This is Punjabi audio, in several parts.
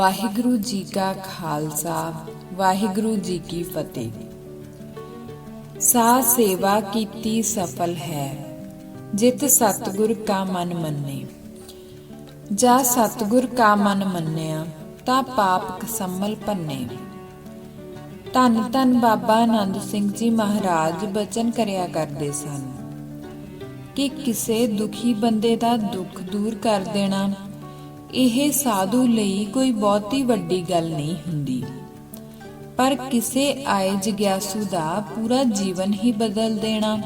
ਵਾਹਿਗੁਰੂ ਜੀ ਕਾ ਖਾਲਸਾ ਵਾਹਿਗੁਰੂ ਜੀ ਕੀ ਫਤਿਹ। ਸਾਧ ਸੇਵਾ ਕੀਤੀ ਸਫਲ ਹੈ, ਜਿਤ ਸਤਿਗੁਰ ਕਾ ਮਨ ਮੰਨੇ। ਜਾ ਸਤਿਗੁਰ ਕਾ ਮਨ ਮੰਨਿਆ, ਤਾਂ ਪਾਪ ਕਸੰਮਲ ਭੰਨੇ। ਧੰਨ ਧੰਨ ਬਾਬਾ ਆਨੰਦ ਸਿੰਘ ਜੀ ਮਹਾਰਾਜ ਬਚਨ ਕਰਿਆ ਕਰਦੇ ਸਨ ਕਿ ਕਿਸੇ ਦੁਖੀ ਬੰਦੇ ਦਾ ਦੁੱਖ ਦੂਰ ਕਰ ਦੇਣਾ ਇਹ ਸਾਧੂ ਲਈ ਕੋਈ ਬਹੁਤੀ ਵੱਡੀ ਗੱਲ ਨਹੀਂ ਹੁੰਦੀ, ਪਰ ਕਿਸੇ ਆਏ ਜਿਗਿਆਸੂ ਦਾ ਪੂਰਾ ਜੀਵਨ ਹੀ ਬਦਲ ਦੇਣਾ,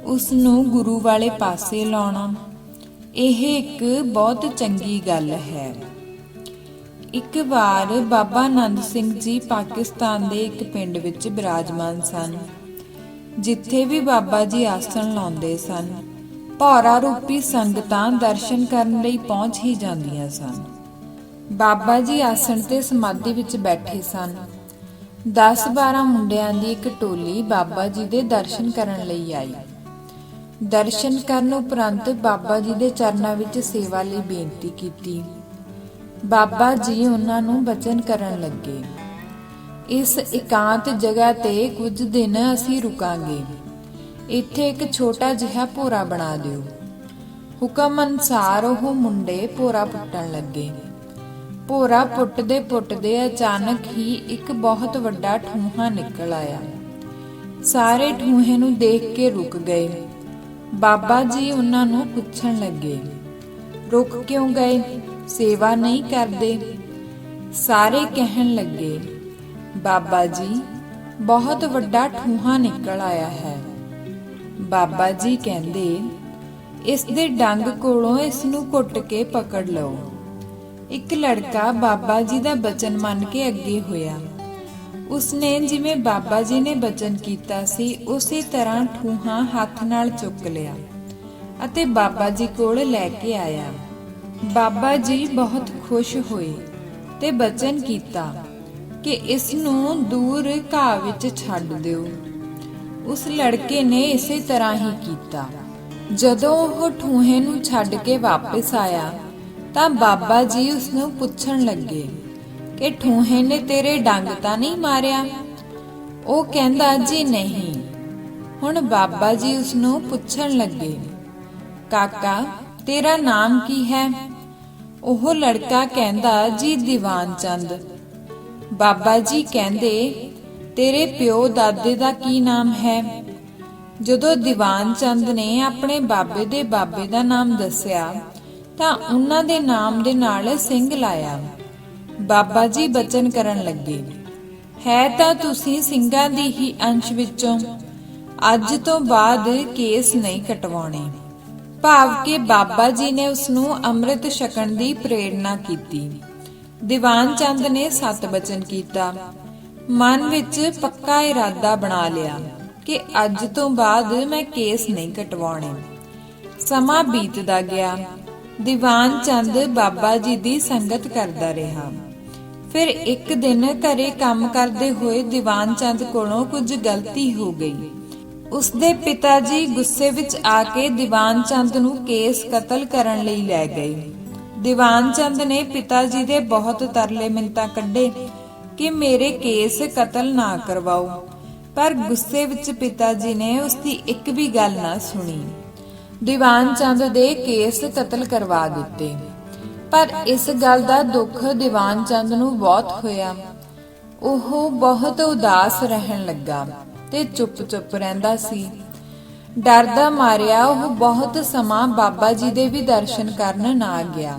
ਉਸ ਨੂੰ ਗੁਰੂ ਵਾਲੇ ਪਾਸੇ ਲਾਉਣਾ, ਇਹ ਇੱਕ ਬਹੁਤ ਚੰਗੀ ਗੱਲ ਹੈ। ਇੱਕ ਵਾਰ ਬਾਬਾ ਆਨੰਦ ਸਿੰਘ ਜੀ ਪਾਕਿਸਤਾਨ ਦੇ ਇੱਕ ਪਿੰਡ ਵਿੱਚ ਬਿਰਾਜਮਾਨ ਸਨ। ਜਿੱਥੇ ਵੀ ਬਾਬਾ ਜੀ ਆਸਣ ਲਾਉਂਦੇ ਸਨ, ਭੌਰਾ ਰੂਪੀ ਸੰਗਤਾਂ ਦਰਸ਼ਨ ਕਰਨ ਲਈ ਪਹੁੰਚ ਹੀ ਜਾਂਦੀਆਂ ਸਨ। ਬਾਬਾ ਜੀ ਆਸਣ ਤੇ ਸਮਾਧੀ ਵਿੱਚ ਬੈਠੇ ਸਨ। 10-12 ਮੁੰਡਿਆਂ ਦੀ ਇੱਕ ਟੋਲੀ ਬਾਬਾ ਜੀ ਦੇ ਦਰਸ਼ਨ ਕਰਨ ਲਈ ਆਈ। ਦਰਸ਼ਨ ਕਰਨ ਉਪਰੰਤ ਬਾਬਾ ਜੀ ਦੇ ਚਰਨਾਂ ਵਿੱਚ ਸੇਵਾ ਲਈ ਬੇਨਤੀ ਕੀਤੀ। ਬਾਬਾ ਜੀ ਉਹਨਾਂ ਨੂੰ ਬਚਨ ਕਰਨ ਲੱਗੇ, ਇਸ ਇਕਾਂਤ ਜਗ੍ਹਾ ਤੇ ਕੁਝ ਦਿਨ ਅਸੀਂ ਰੁਕਾਂਗੇ। ਇੱਥੇ ਇੱਕ ਛੋਟਾ ਜਿਹਾ ਭੋਰਾ ਬਣਾ ਦਿਓ। ਹੁਕਮ ਅਨੁਸਾਰ ਉਹ ਮੁੰਡੇ ਭੋਰਾ ਪੁੱਟਣ ਲੱਗੇ। ਭੋਰਾ ਪੁੱਟਦੇ ਅਚਾਨਕ ਹੀ ਇੱਕ ਬਹੁਤ ਵੱਡਾ ਠੂਹਾ ਨਿਕਲ ਆਇਆ। ਸਾਰੇ ਠੂਹੇ ਨੂੰ ਦੇਖ ਕੇ ਰੁਕ ਗਏ। ਬਾਬਾ ਜੀ ਉਹਨਾਂ ਨੂੰ ਪੁੱਛਣ ਲੱਗੇ, ਰੁਕ ਕਿਉਂ ਗਏ? ਸੇਵਾ ਨਹੀਂ ਕਰਦੇ? ਸਾਰੇ ਕਹਿਣ ਲੱਗੇ, ਬਾਬਾ ਜੀ ਬਹੁਤ ਵੱਡਾ ਠੂਹਾ ਨਿਕਲ ਆਇਆ ਹੈ। ਬਾਬਾ ਜੀ ਕਹਿੰਦੇ, ਇਸ ਦੇ ਡੰਗ ਕੋਲੋਂ ਇਸ ਨੂੰ ਘੁੱਟ ਕੇ ਪਕੜ ਲਓ। ਇੱਕ ਲੜਕਾ ਬਾਬਾ ਜੀ ਦਾ ਬਚਨ ਮੰਨ ਕੇ ਅੱਗੇ ਹੋਇਆ। ਉਸਨੇ ਜਿਵੇਂ ਬਾਬਾ ਜੀ ਨੇ ਬਚਨ ਕੀਤਾ ਸੀ ਉਸੇ ਤਰ੍ਹਾਂ ਠੂਹਾ ਹੱਥ ਨਾਲ ਚੁੱਕ ਲਿਆ ਅਤੇ ਬਾਬਾ ਜੀ ਕੋਲ ਲੈ ਕੇ ਆਇਆ। ਬਾਬਾ ਜੀ ਬਹੁਤ ਖੁਸ਼ ਹੋਏ ਤੇ ਬਚਨ ਕੀਤਾ ਕਿ ਇਸ ਨੂੰ ਦੂਰ ਘਾਹ ਵਿੱਚ ਛੱਡ ਦਿਓ। ਉਸ ਲੜਕੇ ਨੇ ਇਸੇ ਤਰ੍ਹਾਂ ਹੀ ਕੀਤਾ। ਜਦੋਂ ਉਹ ਠੂਹੇ ਨੂੰ ਛੱਡ ਕੇ ਵਾਪਸ ਆਇਆ ਤਾਂ ਬਾਬਾ ਜੀ ਉਸ ਨੂੰ ਪੁੱਛਣ ਲੱਗੇ ਕਿ ਠੂਹੇ ਨੇ ਤੇਰੇ ਡੰਗ ਤਾਂ ਨਹੀਂ ਮਾਰਿਆ? ਉਹ ਕਹਿੰਦਾ, ਜੀ ਨਹੀਂ। ਹੁਣ ਬਾਬਾ ਜੀ ਉਸ ਨੂੰ ਪੁੱਛਣ ਲੱਗੇ, ਕਾਕਾ ਤੇਰਾ ਨਾਮ ਕੀ ਹੈ? ਉਹ ਲੜਕਾ ਕਹਿੰਦਾ, ਜੀ ਦੀਵਾਨ ਚੰਦ। ਬਾਬਾ ਜੀ ਕਹਿੰਦੇ, ਤੇਰੇ ਪਿਓ ਦਾਦੇ ਦਾ ਕੀ ਨਾਮ ਹੈ? ਜਦੋਂ ਦੀਵਾਨ ਚੰਦ ਨੇ ਆਪਣੇ ਬਾਬੇ ਦੇ ਬਾਬੇ ਦਾ ਨਾਮ ਦੱਸਿਆ ਤਾਂ ਉਹਨਾਂ ਦੇ ਨਾਮ ਦੇ ਨਾਲ ਸਿੰਘ ਲਾਇਆ। ਬਾਬਾ ਜੀ ਬਚਨ ਕਰਨ ਲੱਗੇ, ਹੈ ਤਾਂ ਤੁਸੀਂ ਸਿੰਘਾਂ ਦੀ ਹੀ ਅੰਸ਼ ਵਿੱਚੋਂ, ਅੱਜ ਤੋਂ ਬਾਅਦ ਕੇਸ ਨਹੀਂ ਕਟਵਾਉਣੇ। ਭਾਵ ਕਿ ਬਾਬਾ ਜੀ ਨੇ ਉਸ ਨੂੰ ਅੰਮ੍ਰਿਤ ਛਕਣ ਦੀ ਪ੍ਰੇਰਣਾ ਕੀਤੀ। ਦੀਵਾਨ ਚੰਦ ਨੇ ਸਤ ਬਚਨ ਕੀਤਾ, ਮਨ ਵਿੱਚ ਪੱਕਾ ਇਰਾਦਾ ਬਣਾ ਲਿਆ ਕਿ ਅੱਜ ਤੋਂ ਬਾਅਦ ਮੈਂ ਕੇਸ ਨਹੀਂ ਕਟਵਾਉਣੇ। ਸਮਾਂ ਬੀਤਦਾ ਗਿਆ। ਦੀਵਾਨ ਚੰਦ ਬਾਬਾ ਜੀ ਦੀ ਸੰਗਤ ਕਰਦਾ ਰਿਹਾ। ਫਿਰ ਇੱਕ ਦਿਨ ਘਰੇ ਕੰਮ ਕਰਦੇ ਹੋਏ ਦੀਵਾਨ ਚੰਦ ਕੋਲੋਂ ਕੁਝ ਗਲਤੀ ਹੋ ਗਈ। ਉਸਦੇ ਪਿਤਾ ਜੀ ਗੁੱਸੇ ਵਿੱਚ ਆ ਕੇ ਦੀਵਾਨ ਚੰਦ ਨੂੰ ਕੇਸ ਕਤਲ ਕਰਨ ਲਈ ਲੈ ਗਏ। ਦੀਵਾਨ ਚੰਦ ਨੇ ਪਿਤਾ ਜੀ ਦੇ ਬਹੁਤ ਤਰਲੇ ਮਿੰਨਤਾਂ ਕੱਢੇ ਕਿ ਮੇਰੇ ਕੇਸ ਕਤਲ ਨਾ ਕਰਵਾਓ, ਪਰ ਗੁੱਸੇ ਵਿੱਚ ਪਿਤਾ ਜੀ ਨੇ ਉਸਦੀ ਇੱਕ ਵੀ ਗੱਲ ਨਾ ਸੁਣੀ। ਦੀਵਾਨ ਚੰਦ ਦੇ ਕੇਸ ਕਤਲ ਕਰਵਾ ਦਿੱਤੇ। ਪਰ ਇਸ ਗੱਲ ਦਾ ਦੁੱਖ ਦੀਵਾਨ ਚੰਦ ਨੂੰ ਬਹੁਤ ਹੋਇਆ। ਉਹ ਬਹੁਤ ਉਦਾਸ ਰਹਿਣ ਲੱਗਾ ਤੇ ਚੁੱਪ ਰਹਿੰਦਾ ਸੀ। ਡਰਦਾ ਮਾਰਿਆ ਉਹ ਬਹੁਤ ਸਮਾਂ ਬਾਬਾ ਜੀ ਦੇ ਵੀ ਦਰਸ਼ਨ ਕਰਨ ਨਾ ਗਿਆ।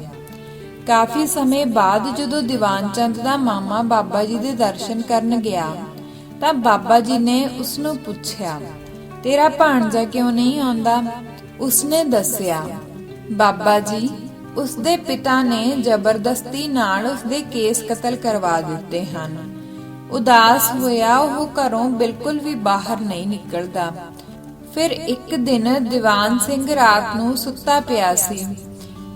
ਕਾਫੀ ਸਮੇਂ ਬਾਅਦ ਜਦੋਂ ਦੀਵਾਨ ਚੰਦ ਦਾ ਮਾਮਾ ਬਾਬਾ ਜੀ ਦੇ ਦਰਸ਼ਨ ਕਰਨ ਗਿਆ ਤਾਂ ਬਾਬਾ ਜੀ ਨੇ ਉਸ ਨੂੰ ਪੁੱਛਿਆ, ਤੇਰਾ ਭਾਣਜਾ ਕਿਉਂ ਨਹੀਂ ਆਉਂਦਾ? ਉਸਨੇ ਦੱਸਿਆ, ਬਾਬਾ ਜੀ ਉਸਦੇ ਪਿਤਾ ਨੇ ਜ਼ਬਰਦਸਤੀ ਨਾਲ ਉਸਦੇ ਕੇਸ ਕਤਲ ਕਰਵਾ ਦਿੱਤੇ ਹਨ। ਉਦਾਸ ਹੋਇਆ ਉਹ ਘਰੋਂ ਬਿਲਕੁਲ ਵੀ ਬਾਹਰ ਨਹੀਂ ਨਿਕਲਦਾ। ਫਿਰ ਇੱਕ ਦਿਨ ਦੀਵਾਨ ਸਿੰਘ ਰਾਤ ਨੂੰ ਸੁੱਤਾ ਪਿਆ ਸੀ।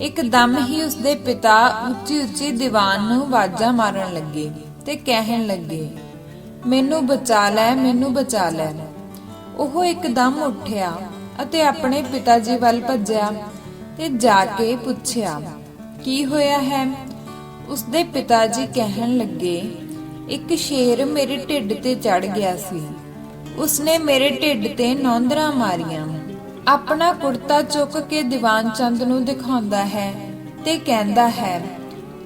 ਇੱਕਦਮ ਹੀ ਉਸਦੇ ਪਿਤਾ ਉੱਚੀ ਦੀਵਾਨ ਨੂੰ ਆਵਾਜ਼ਾਂ ਮਾਰਨ ਲੱਗੇ ਤੇ ਕਹਿਣ ਲੱਗੇ, ਮੈਨੂੰ ਬਚਾ ਲੈ, ਮੈਨੂੰ ਬਚਾ ਲੈ। ਉਹ ਇੱਕਦਮ ਉੱਠਿਆ ਅਤੇ ਆਪਣੇ ਪਿਤਾ ਜੀ ਵੱਲ ਭੱਜਿਆ ਤੇ ਜਾ ਕੇ ਪੁੱਛਿਆ, ਕੀ ਹੋਇਆ ਹੈ? ਉਸਦੇ ਪਿਤਾ ਜੀ ਕਹਿਣ ਲੱਗੇ, ਇੱਕ ਸ਼ੇਰ ਮੇਰੇ ਢਿੱਡ ਤੇ ਚੜ ਗਿਆ ਸੀ। ਉਸਨੇ ਮੇਰੇ ਢਿੱਡ ਤੇ ਨੌਂਦਰਾਂ ਮਾਰੀਆਂ। ਆਪਣਾ ਕੁੜਤਾ ਚੁੱਕ ਕੇ ਦੀਵਾਨ ਚੰਦ ਨੂੰ ਦਿਖਾਉਂਦਾ ਹੈ ਤੇ ਕਹਿੰਦਾ ਹੈ,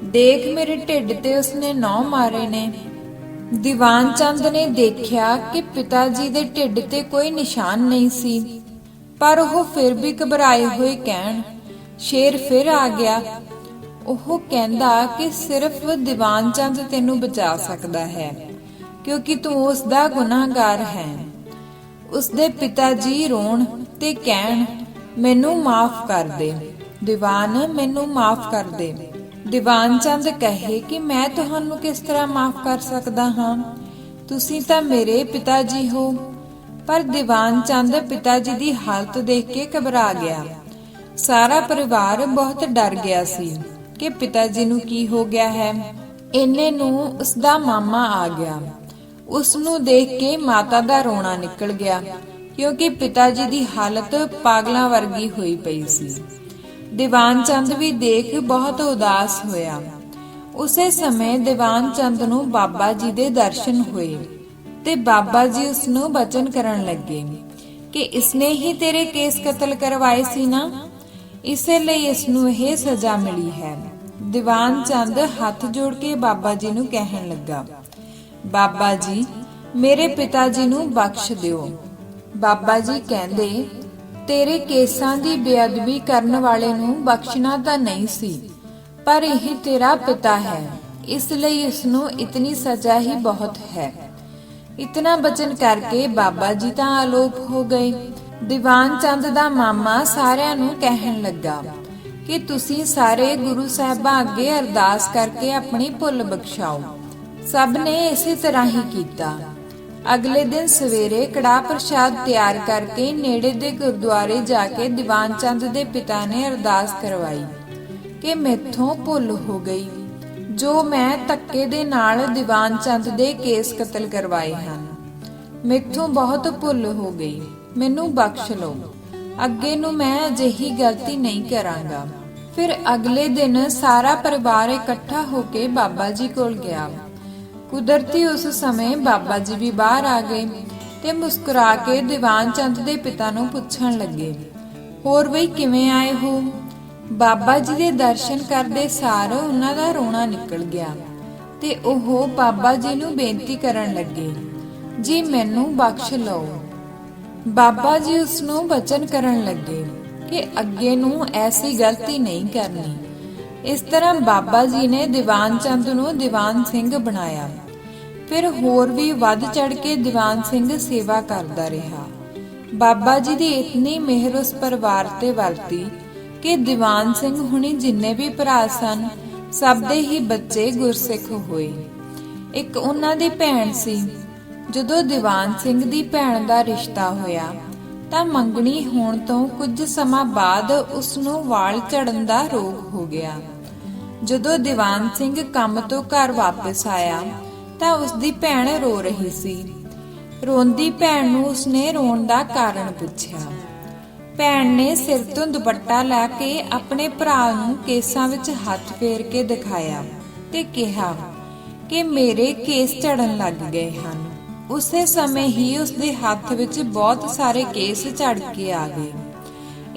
ਦੇਖ ਮੇਰੇ ਢਿੱਡ ਤੇ ਉਸਨੇ 9 ਮਾਰੇ ਨੇ। ਦੀਵਾਨ ਚੰਦ ਨੇ ਦੇਖਿਆ ਕਿ ਪਿਤਾ ਜੀ ਦੇ ਢਿੱਡ ਤੇ ਕੋਈ ਨਿਸ਼ਾਨ ਨਹੀਂ ਸੀ, ਪਰ ਉਹ ਫਿਰ ਵੀ ਘਬਰਾਏ ਹੋਏ ਕਹਿਣ, ਸ਼ੇਰ ਫਿਰ ਆ ਗਿਆ। ਉਹ ਕਹਿੰਦਾ ਕਿ ਸਿਰਫ ਦੀਵਾਨ ਚੰਦ ਤੈਨੂੰ ਬਚਾ ਸਕਦਾ ਹੈ, ਕਿਉਂਕਿ ਤੂੰ ਉਸ ਦਾ ਗੁਨਾਹਗਾਰ ਹੈ। ਉਸਦੇ ਪਿਤਾ ਜੀ ਰੋਣ ਤੇ ਕਹਿਣ, ਮੈਨੂੰ ਮਾਫ ਕਰ ਦੇ ਦੀਵਾਨ, ਮੈਨੂੰ ਮਾਫ ਕਰ ਦੇ। ਦੀਵਾਨ ਚੰਦ ਕਹੇ ਕਿ ਮੈਂ ਤੁਹਾਨੂੰ ਕਿਸ ਤਰ੍ਹਾਂ ਮਾਫ ਕਰ ਸਕਦਾ ਹਾਂ, ਤੁਸੀਂ ਤਾਂ ਮੇਰੇ ਪਿਤਾ ਜੀ ਹੋ। ਪਰ ਦੀਵਾਨ ਚੰਦ ਪਿਤਾ ਜੀ ਦੀ ਹਾਲਤ ਦੇਖ ਕੇ ਘਬਰਾ ਗਿਆ। ਸਾਰਾ ਪਰਿਵਾਰ ਬਹੁਤ ਡਰ ਗਿਆ ਸੀ ਕਿ ਪਿਤਾ ਜੀ ਨੂੰ ਕੀ ਹੋ ਗਿਆ ਹੈ। ਇੰਨੇ ਨੂੰ ਉਸਦਾ ਮਾਮਾ ਆ ਗਿਆ। ਉਸ ਨੂੰ ਦੇਖ ਕੇ ਮਾਤਾ ਦਾ ਰੋਣਾ ਨਿਕਲ ਗਿਆ, ਕਿਉਂਕਿ ਪਿਤਾ ਜੀ ਦੀ ਹਾਲਤ ਪਾਗਲਾਂ ਵਰਗੀ ਹੋਈ ਪਈ ਸੀ। ਦੀਵਾਨ ਚੰਦ ਵੀ ਦੇਖ ਬਹੁਤ ਉਦਾਸ ਹੋਇਆ। ਉਸੇ ਸਮੇਂ ਦੀਵਾਨ ਚੰਦ ਨੂੰ ਬਾਬਾ ਜੀ ਦੇ ਦਰਸ਼ਨ ਹੋਏ ਤੇ ਬਾਬਾ ਜੀ ਉਸ ਨੂੰ ਬਚਨ ਕਰਨ ਲੱਗੇ ਕਿ ਇਸਨੇ ਹੀ ਤੇਰੇ ਕੇਸ ਕਤਲ ਕਰਵਾਏ ਸੀ ਨਾ, ਇਸੇ ਲਈ ਇਸ ਨੂੰ ਇਹ ਸਜ਼ਾ ਮਿਲੀ ਹੈ। ਦੀਵਾਨ ਚੰਦ ਹੱਥ ਜੋੜ ਕੇ ਬਾਬਾ ਜੀ ਨੂੰ ਕਹਿਣ ਲੱਗਾ, ਬਾਬਾ ਜੀ ਮੇਰੇ ਪਿਤਾ ਜੀ ਨੂੰ ਬਖਸ਼ ਦਿਓ। ਬਾਬਾ ਜੀ ਕਹਿੰਦੇ, ਤੇਰੇ ਕੇਸਾਂ ਦੀ ਬੇਅਦਬੀ ਕਰਨ ਵਾਲੇ ਨੂੰ ਬਖਸ਼ਣਾ ਤਾਂ ਨਹੀਂ ਸੀ, ਪਰ ਇਹ ਤੇਰਾ ਪਿਤਾ ਹੈ, ਇਸ ਲਈ ਇਸ ਨੂੰ ਇਤਨੀ ਸਜ਼ਾ ਹੀ ਬਹੁਤ ਹੈ। ਇਤਨਾ ਬਚਨ ਕਰਕੇ ਬਾਬਾ ਜੀ ਤਾਂ ਆਲੋਪ ਹੋ ਗਏ। ਦੀਵਾਨ ਚੰਦ ਦਾ ਮਾਮਾ ਸਾਰਿਆਂ ਨੂੰ ਕਹਿਣ ਲੱਗਾ ਕਿ ਤੁਸੀਂ ਸਾਰੇ ਗੁਰੂ ਸਾਹਿਬਾਂ ਅੱਗੇ ਅਰਦਾਸ ਕਰਕੇ ਆਪਣੀ ਭੁੱਲ ਬਖਸ਼ਾਓ। ਸਭ ਨੇ ਇਸੇ ਤਰ੍ਹਾਂ ਹੀ ਕੀਤਾ। ਅਗਲੇ ਦਿਨ ਸਵੇਰੇ ਕੜਾਹ ਪ੍ਰਸ਼ਾਦ ਤਿਆਰ ਕਰਕੇ ਨੇੜੇ ਦੇ ਗੁਰਦੁਆਰੇ ਜਾ ਕੇ ਦੀਵਾਨ ਚੰਦ ਦੇ ਪਿਤਾ ਨੇ ਅਰਦਾਸ ਕਰਵਾਈ ਕਿ ਮੈਥੋਂ ਭੁੱਲ ਹੋ ਗਈ, ਜੋ ਮੈਂ ਧੱਕੇ ਦੇ ਨਾਲ ਦੀਵਾਨ ਚੰਦ ਦੇ ਕੇਸ ਕਤਲ ਕਰਵਾਏ ਹਨ। ਮੈਥੋਂ ਬਹੁਤ ਭੁੱਲ ਹੋ ਗਈ, ਮੈਨੂੰ ਬਖਸ਼ ਲਓ। ਅੱਗੇ ਨੂੰ ਮੈਂ ਅਜਿਹੀ ਗਲਤੀ ਨਹੀਂ ਕਰਾਂਗਾ। ਫਿਰ ਅਗਲੇ ਦਿਨ ਸਾਰਾ ਪਰਿਵਾਰ ਇਕੱਠਾ ਹੋ ਕੇ ਬਾਬਾ ਜੀ ਕੋਲ ਗਿਆ। ਕੁਦਰਤੀ ਉਸ ਸਮੇਂ ਬਾਬਾ ਜੀ ਵੀ ਬਾਹਰ ਆ ਗਏ ਤੇ ਮੁਸਕਰਾ ਕੇ ਦੀਵਾਨ ਚੰਦ ਦੇ ਪਿਤਾ ਨੂੰ ਪੁੱਛਣ ਲੱਗੇ, ਹੋਰ ਬਈ ਕਿਵੇਂ ਆਏ ਹੋ? ਬਾਬਾ ਜੀ ਦੇ ਦਰਸ਼ਨ ਕਰਦੇ ਸਾਰ ਉਹਨਾਂ ਦਾ ਰੋਣਾ ਨਿਕਲ ਗਿਆ ਤੇ ਉਹ ਬਾਬਾ ਜੀ ਨੂੰ ਬੇਨਤੀ ਕਰਨ ਲੱਗੇ, ਜੀ ਮੈਨੂੰ ਬਖਸ਼ ਲਓ। ਬਾਬਾ ਜੀ ਉਸ ਨੂੰ ਬਚਨ ਕਰਨ ਲੱਗੇ ਕਿ ਅੱਗੇ ਨੂੰ ਐਸੀ ਗਲਤੀ ਨਹੀਂ ਕਰਨੀ। ਇਸ ਤਰ੍ਹਾਂ ਬਾਬਾ ਜੀ ਨੇ ਦੀਵਾਨ ਚੰਦ ਨੂੰ ਦੀਵਾਨ ਸਿੰਘ ਬਣਾਇਆ। ਫਿਰ ਹੋਰ ਵੀ ਵੱਧ ਚੜ ਕੇ ਦੀਵਾਨ ਸਿੰਘ ਸੇਵਾ ਕਰਦਾ ਰਿਹਾ। ਬਾਬਾ ਜੀ ਦੀ ਇਤਨੀ ਮਿਹਰ ਉਸ ਪਰਿਵਾਰ ਤੇ ਵਰਤੀ ਕਿ ਦੀਵਾਨ ਸਿੰਘ ਹੁਣੀ ਜਿੰਨੇ ਵੀ ਭਰਾ ਸਨ, ਸਭ ਦੇ ਹੀ ਬੱਚੇ ਗੁਰਸਿੱਖ ਹੋਏ। ਇੱਕ ਉਹਨਾਂ ਦੀ ਭੈਣ ਸੀ। ਜਦੋਂ ਦੀਵਾਨ ਸਿੰਘ ਦੀ ਭੈਣ ਦਾ ਰਿਸ਼ਤਾ ਹੋਇਆ ਤਾਂ ਮੰਗਣੀ ਹੋਣ ਤੋਂ ਕੁਝ ਸਮਾਂ ਬਾਅਦ ਉਸ ਨੂੰ ਵਾਲ ਝੜਨ ਦਾ ਰੋਗ ਹੋ ਗਿਆ। ਜਦੋਂ ਦੀਵਾਨ ਸਿੰਘ ਕੰਮ ਤੋਂ ਘਰ ਵਾਪਸ ਆਇਆ ਤਾਂ ਉਸ ਦੀ ਭੈਣ ਰੋ ਰਹੀ ਸੀ। ਰੋਂਦੀ ਭੈਣ ਨੂੰ ਉਸਨੇ ਰੋਣ ਦਾ ਕਾਰਨ ਪੁੱਛਿਆ। ਭੈਣ ਨੇ ਸਿਰ ਤੋਂ ਦੁਪੱਟਾ ਲਾ ਕੇ ਆਪਣੇ ਭਰਾ ਨੂੰ ਕੇਸਾਂ ਵਿੱਚ ਹੱਥ ਫੇਰ ਕੇ ਦਿਖਾਇਆ ਤੇ ਕਿਹਾ ਕਿ ਮੇਰੇ ਕੇਸ ਝੜਨ ਲੱਗ ਗਏ ਹਨ। ਉਸੇ ਸਮੇਂ ਹੀ ਉਸਦੇ ਹੱਥ ਵਿੱਚ ਬਹੁਤ ਸਾਰੇ ਕੇਸ ਝੜ ਕੇ ਆ ਗਏ।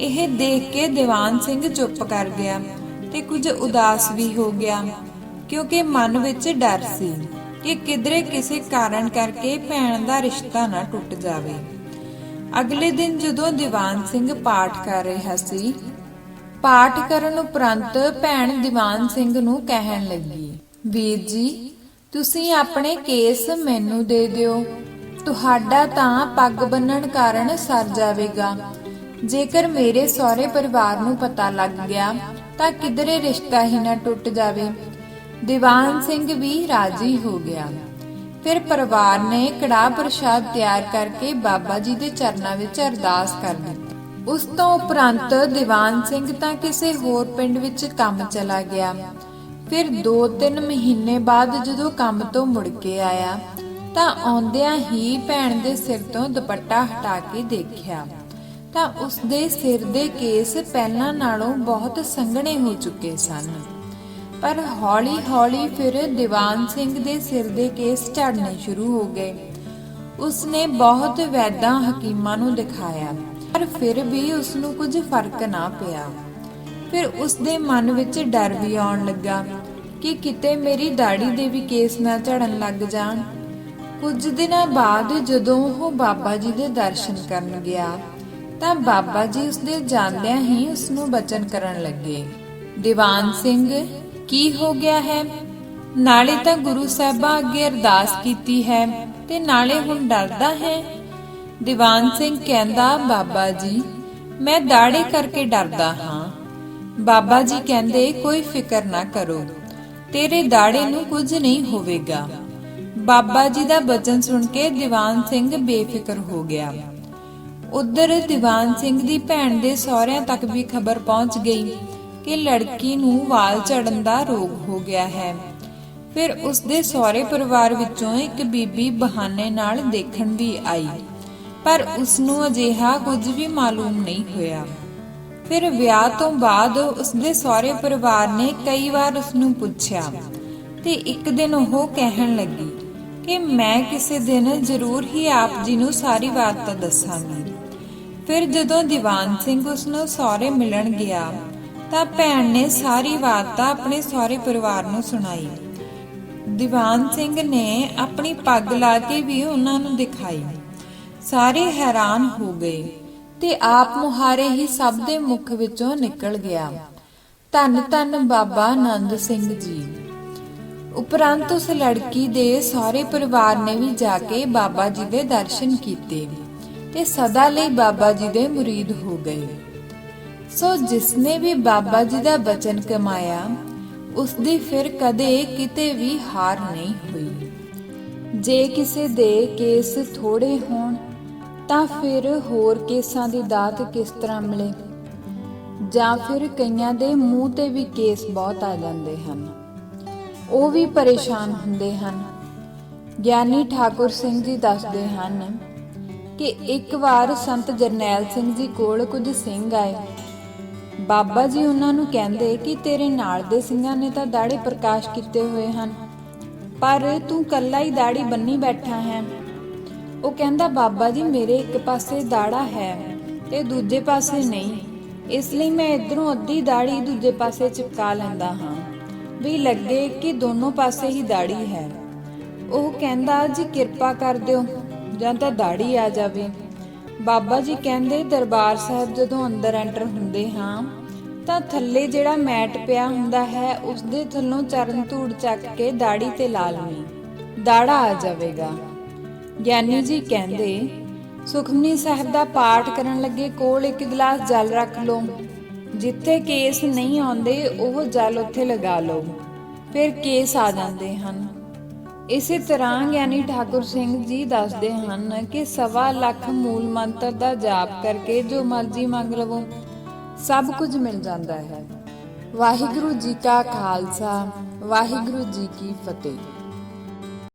ਇਹ ਦੇਖ ਕੇ ਦੀਵਾਨ ਸਿੰਘ ਚੁੱਪ ਕਰ ਗਿਆ ਤੇ ਕੁਝ ਉਦਾਸ ਵੀ ਹੋ ਗਿਆ, ਕਿਉਂਕਿ ਮਨ ਵਿੱਚ ਡਰ ਸੀ ਕਿ ਕਿਧਰੇ ਕਿਸੇ ਕਾਰਨ ਕਰਕੇ ਭੈਣ ਦਾ ਰਿਸ਼ਤਾ ਨਾ ਟੁੱਟ ਜਾਵੇ। ਅਗਲੇ ਦਿਨ ਜਦੋਂ ਦੀਵਾਨ ਸਿੰਘ ਪਾਠ ਕਰ ਰਿਹਾ ਸੀ, ਪਾਠ ਕਰਨ ਉਪਰੰਤ ਭੈਣ ਦੀਵਾਨ ਸਿੰਘ ਨੂੰ ਕਹਿਣ ਲੱਗੀ, ਵੀਰ ਜੀ ਤੁਸੀਂ ਆਪਣੇ ਕੇਸ ਮੈਨੂੰ ਦੇ ਦਿਓ, ਤੁਹਾਡਾ ਤਾਂ ਪੱਗ ਬੰਨਣ ਕਾਰਨ ਸਰ ਜਾਵੇਗਾ। ਜੇਕਰ ਮੇਰੇ ਸਹੁਰੇ ਪਰਿਵਾਰ ਨੂੰ ਪਤਾ ਲੱਗ ਗਿਆ ਤਾਂ ਕਿਧਰੇ ਰਿਸ਼ਤਾ ਹੀ ਨਾ ਟੁੱਟ ਜਾਵੇ। ਦੀਵਾਨ ਸਿੰਘ ਵੀ ਰਾਜੀ ਹੋ ਗਿਆ। ਫਿਰ ਪਰਿਵਾਰ ਨੇ ਕੜਾਹ ਪ੍ਰਸ਼ਾਦ ਤਿਆਰ ਕਰਕੇ ਬਾਬਾ ਜੀ ਦੇ ਚਰਨਾਂ ਵਿੱਚ ਅਰਦਾਸ ਕਰ ਦਿੱਤੀ। ਉਸ ਤੋਂ ਉਪਰੰਤ ਦੀਵਾਨ ਸਿੰਘ ਤਾਂ ਕਿਸੇ ਹੋਰ ਪਿੰਡ ਵਿੱਚ ਕੰਮ ਚਲਾ ਗਿਆ। ਫਿਰ 2-3 ਮਹੀਨੇ ਬਾਅਦ ਜਦੋਂ ਕੰਮ ਤੋਂ ਮੁੜ ਕੇ ਆਇਆ ਤਾਂ ਆਉਂਦਿਆਂ ਹੀ ਭੈਣ ਦੇ ਸਿਰ ਤੋਂ ਦੁਪੱਟਾ ਹਟਾ ਕੇ ਦੇਖਿਆ ਤਾਂ ਉਸ ਦੇ ਸਿਰ ਦੇ ਕੇਸ ਪਹਿਲਾਂ ਨਾਲੋਂ ਬਹੁਤ ਸੰਘਣੇ ਹੋ ਚੁੱਕੇ ਸਨ। ਪਰ ਹੌਲੀ-ਹੌਲੀ ਫਿਰ ਦੀਵਾਨ ਸਿੰਘ ਦੇ ਸਿਰ ਦੇ ਕੇਸ ਝੜਨੇ ਸ਼ੁਰੂ ਹੋ ਗਏ। ਉਸਨੇ ਬਹੁਤ ਵੈਦਾਂ ਹਕੀਮਾਂ ਨੂੰ ਦਿਖਾਇਆ, ਪਰ ਫਿਰ ਵੀ ਉਸਨੂੰ ਕੁਝ ਫਰਕ ਨਾ ਪਿਆ। ਫਿਰ ਉਸਦੇ ਮਨ ਵਿੱਚ ਡਰ ਵੀ ਆਉਣ ਲੱਗਾ ਕਿ ਕਿਤੇ ਮੇਰੀ ਦਾੜੀ ਦੇ ਵੀ ਕੇਸ ਨਾ ਝੜਨ ਲੱਗ ਜਾਣ। ਕੁਝ ਦਿਨਾਂ ਬਾਅਦ ਜਦੋਂ ਉਹ ਬਾਬਾ ਜੀ ਦੇ ਦਰਸ਼ਨ ਕਰਨ ਗਿਆ ਤਾਂ ਬਾਬਾ ਜੀ ਉਸਦੇ ਜਾਂਦਿਆਂ ਹੀ ਉਸਨੂੰ ਬਚਨ ਕਰਨ ਲੱਗੇ, ਦੀਵਾਨ ਸਿੰਘ, ਕੀ ਹੋ ਗਿਆ ਹੈ? ਨਾਲੇ ਤਾਂ ਗੁਰੂ ਸਾਹਿਬਾਂ ਅੱਗੇ ਅਰਦਾਸ ਕੀਤੀ ਹੈ ਤੇ ਨਾਲੇ ਹੁਣ ਡਰਦਾ ਹੈ। ਦੀਵਾਨ ਸਿੰਘ ਕਹਿੰਦਾ, ਬਾਬਾ ਜੀ, ਮੈਂ ਦਾੜੇ ਕਰਕੇ ਡਰਦਾ ਹਾਂ। ਬਾਬਾ ਜੀ ਕਹਿੰਦੇ, ਕੋਈ ਫਿਕਰ ਨਾ ਕਰੋ, ਤੇਰੇ ਦਾੜੇ ਨੂੰ ਕੁਝ ਨਹੀਂ ਹੋਵੇਗਾ। ਬਾਬਾ ਜੀ ਦਾ ਬਚਨ ਸੁਣ ਕੇ ਦੀਵਾਨ ਸਿੰਘ ਬੇਫਿਕਰ ਹੋ ਗਿਆ। ਉਧਰ ਦੀਵਾਨ ਸਿੰਘ ਦੀ ਭੈਣ ਦੇ ਸਹੁਰਿਆਂ ਤੱਕ ਵੀ ਖਬਰ ਪਹੁੰਚ ਗਈ ਕਿ ਲੜਕੀ ਨੂੰ ਵਾਲ ਝੜਨ ਦਾ ਰੋਗ ਹੋ ਗਿਆ ਹੈ। ਫਿਰ ਉਸਦੇ ਸਹੁਰੇ ਪਰਿਵਾਰ ਵਿੱਚੋਂ ਇੱਕ ਬੀਬੀ ਬਹਾਨੇ ਨਾਲ ਦੇਖਣ ਵੀ ਆਈ, ਪਰ ਉਸਨੂੰ ਅਜਿਹਾ ਕੁਝ ਵੀ ਮਾਲੂਮ ਨਹੀਂ ਹੋਇਆ। ਫਿਰ ਵਿਆਹ ਤੋਂ ਬਾਅਦ ਉਸਦੇ ਸਹੁਰੇ ਪਰਿਵਾਰ ਨੇ ਕਈ ਵਾਰ ਉਸਨੂੰ ਪੁੱਛਿਆ ਤੇ ਇੱਕ ਦਿਨ ਉਹ ਕਹਿਣ ਲੱਗੀ ਕਿ ਮੈਂ ਕਿਸੇ ਦਿਨ ਜ਼ਰੂਰ ਹੀ ਆਪ ਜੀ ਨੂੰ ਸਾਰੀ ਬਾਤ ਦੱਸਾਂਗੀ। ਫਿਰ ਜਦੋਂ ਦੀਵਾਨ ਸਿੰਘ ਉਸਨੂੰ ਸਹੁਰੇ ਮਿਲਣ ਗਿਆ ਤਾਂ ਭੈਣ ਨੇ ਸਾਰੀ ਬਾਤ ਆਪਣੇ ਸਹੁਰੇ ਪਰਿਵਾਰ ਨੂੰ ਸੁਣਾਈ। ਦੀਵਾਨ ਸਿੰਘ ਨੇ ਆਪਣੀ ਪੱਗ ਲਾ ਕੇ ਵੀ ਉਹਨਾਂ ਨੂੰ ਦਿਖਾਈ। ਸਾਰੇ ਹੈਰਾਨ ਹੋ ਗਏ ਤੇ ਆਪ ਮੁਹਾਰੇ ਹੀ ਸਭ ਦੇ ਮੁਖ ਵਿੱਚੋਂ ਨਿਕਲ ਗਿਆ, ਧੰਨ ਧੰਨ ਬਾਬਾ ਆਨੰਦ ਸਿੰਘ ਜੀ। ਉਪਰੰਤ ਉਸ ਲੜਕੀ ਦੇ ਸਾਰੇ ਪਰਿਵਾਰ ਨੇ ਵੀ ਜਾ ਕੇ ਬਾਬਾ ਜੀ ਦੇ ਦਰਸ਼ਨ ਕੀਤੇ ਤੇ ਸਦਾ ਲਈ ਬਾਬਾ ਜੀ ਦੇ ਮੁਰੀਦ ਹੋ ਗਏ। ਸੋ ਜਿਸਨੇ ਵੀ ਬਾਬਾ ਜੀ ਦਾ ਬਚਨ ਕਮਾਇਆ, ਉਸਦੀ ਫਿਰ ਕਦੇ ਕਿਤੇ ਵੀ ਹਾਰ ਨਹੀਂ ਹੋਈ। ਜੇ ਕਿਸੇ ਦੇ ਕੇਸ ਥੋੜੇ ਹੋਣ ਤਾਂ ਫਿਰ ਹੋਰ ਕੇਸਾਂ ਦੀ ਦਾਤ ਕਿਸ ਤਰ੍ਹਾਂ ਮਿਲੇ? ਜਾਂ ਫਿਰ ਕਈਆਂ ਦੇ ਮੂੰਹ ਤੇ ਵੀ ਕੇਸ ਬਹੁਤ ਆ ਜਾਂਦੇ ਹਨ, ਉਹ ਵੀ ਪਰੇਸ਼ਾਨ ਹੁੰਦੇ ਹਨ। ਗਿਆਨੀ ਠਾਕੁਰ ਸਿੰਘ ਜੀ ਦੱਸਦੇ ਹਨ ਕਿ ਇੱਕ ਵਾਰ ਸੰਤ ਜਰਨੈਲ ਸਿੰਘ ਜੀ ਕੋਲ ਕੁਝ ਸਿੰਘ ਆਏ। ਬਾਬਾ ਜੀ ਉਹਨਾਂ ਨੂੰ ਕਹਿੰਦੇ ਕਿ ਤੇਰੇ ਨਾਲ ਦੇ ਸਿੰਘਾਂ ਨੇ ਤਾਂ ਦਾੜੇ ਪ੍ਰਕਾਸ਼ ਕੀਤੇ ਹੋਏ ਹਨ, ਪਰ ਤੂੰ ਕੱਲਾ ਹੀ ਦਾੜੀ ਬੰਨੀ ਬੈਠਾ ਹੈ। ਉਹ ਕਹਿੰਦਾ, ਬਾਬਾ ਜੀ, ਮੇਰੇ ਇੱਕ ਪਾਸੇ ਦਾੜਾ ਹੈ ਤੇ ਦੂਜੇ ਪਾਸੇ ਨਹੀਂ, ਇਸ ਲਈ ਮੈਂ ਇਧਰੋਂ ਅੱਧੀ ਦਾੜੀ ਦੂਜੇ ਪਾਸੇ ਚਿਪਕਾ ਲੈਂਦਾ ਹਾਂ ਵੀ ਲੱਗੇ ਕਿ ਦੋਨੋਂ ਪਾਸੇ ਹੀ ਦਾੜੀ ਹੈ। ਉਹ ਕਹਿੰਦਾ, ਜੀ ਕਿਰਪਾ ਕਰ ਦਿਓ ਜਾਂ ਤਾਂ ਦਾੜੀ ਆ ਜਾਵੇ। ਬਾਬਾ ਜੀ ਕਹਿੰਦੇ, ਦਰਬਾਰ ਸਾਹਿਬ ਜਦੋਂ ਅੰਦਰ ਐਂਟਰ ਹੁੰਦੇ ਹਾਂ ਤਾਂ ਥੱਲੇ ਜਿਹੜਾ ਮੈਟ ਪਿਆ ਹੁੰਦਾ ਹੈ ਉਸ ਦੇ ਥੱਲੋਂ ਚਰਨ ਧੂੜ ਚੱਕ ਕੇ ਦਾੜੀ ਤੇ ਲਾ ਲਵੀਂ, ਦਾੜਾ ਆ ਜਾਵੇਗਾ। ਗਿਆਨੀ ਜੀ ਕਹਿੰਦੇ, ਸੁਖਮਨੀ ਸਾਹਿਬ ਦਾ ਪਾਠ ਕਰਨ ਲੱਗੇ ਕੋਲ ਇੱਕ ਗਲਾਸ ਜਲ ਰੱਖ ਲਓ, ਜਿੱਥੇ ਕੇਸ ਨਹੀਂ ਆਉਂਦੇ ਉਹ ਜਲ ਉੱਥੇ ਲਗਾ ਲਓ, ਫਿਰ ਕੇਸ ਆ ਜਾਂਦੇ ਹਨ। ਇਸੇ ਤਰ੍ਹਾਂ ਗਿਆਨੀ ਠਾਕੁਰ ਸਿੰਘ ਜੀ ਦੱਸਦੇ ਹਨ ਕਿ 1.25 ਲੱਖ ਮੂਲ ਮੰਤਰ ਦਾ ਜਾਪ ਕਰਕੇ ਜੋ ਮਰਜ਼ੀ ਮੰਗ ਲਵੋ, ਸਭ ਕੁਝ ਮਿਲ ਜਾਂਦਾ ਹੈ। ਵਾਹਿਗੁਰੂ ਜੀ ਕਾ ਖਾਲਸਾ, ਵਾਹਿਗੁਰੂ ਜੀ ਕੀ ਫਤਿਹ।